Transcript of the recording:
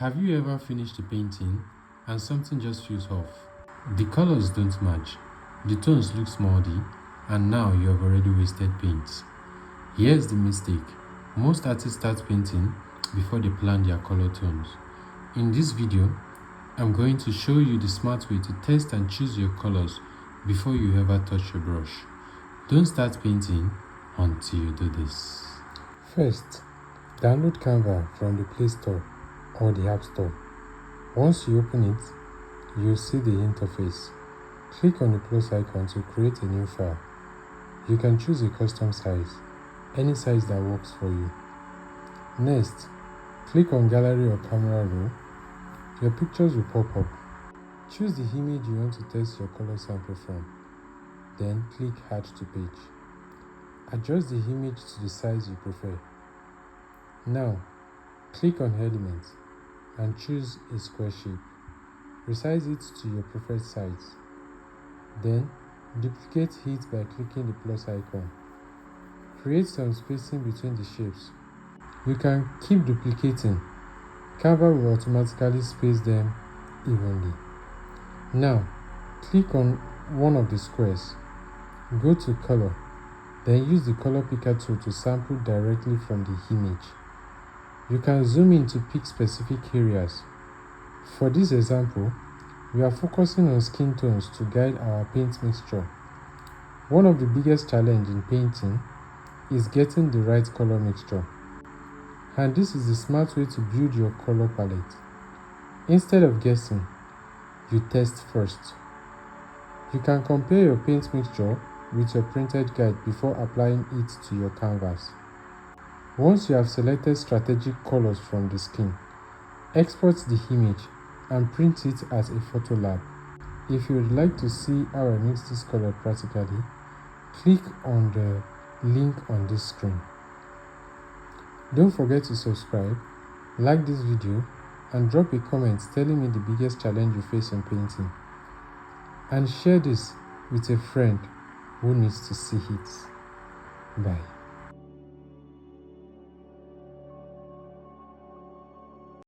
Have you ever finished a painting and something just feels off? The colors don't match, the tones look smudgy, and now you have already wasted paint. Here's the mistake. Most artists start painting before they plan their color tones. In this video, I'm going to show you the smart way to test and choose your colors before you ever touch your brush. Don't start painting until you do this. First, download Canva from the Play Store or the App Store. Once you open it, you'll see the interface. Click on the plus icon to create a new file. You can choose a custom size, any size that works for you. Next, click on Gallery or Camera Roll. Your pictures will pop up. Choose the image you want to test your color sample from. Then click Add to Page. Adjust the image to the size you prefer. Now, click on Element and choose a square shape. Resize it to your preferred size. Then, duplicate it by clicking the plus icon. Create some spacing between the shapes. You can keep duplicating. Canva will automatically space them evenly. Now, click on one of the squares. Go to Color. Then use the Color Picker tool to sample directly from the image. You can zoom in to pick specific areas. For this example, we are focusing on skin tones to guide our paint mixture. One of the biggest challenges in painting is getting the right color mixture. And this is the smart way to build your color palette. Instead of guessing, you test first. You can compare your paint mixture with your printed guide before applying it to your canvas. Once you have selected strategic colors from the skin, export the image and print it as a photo lab. If you would like to see how I mix this color practically, click on the link on this screen. Don't forget to subscribe, like this video, and drop a comment telling me the biggest challenge you face in painting. And share this with a friend who needs to see it. Bye.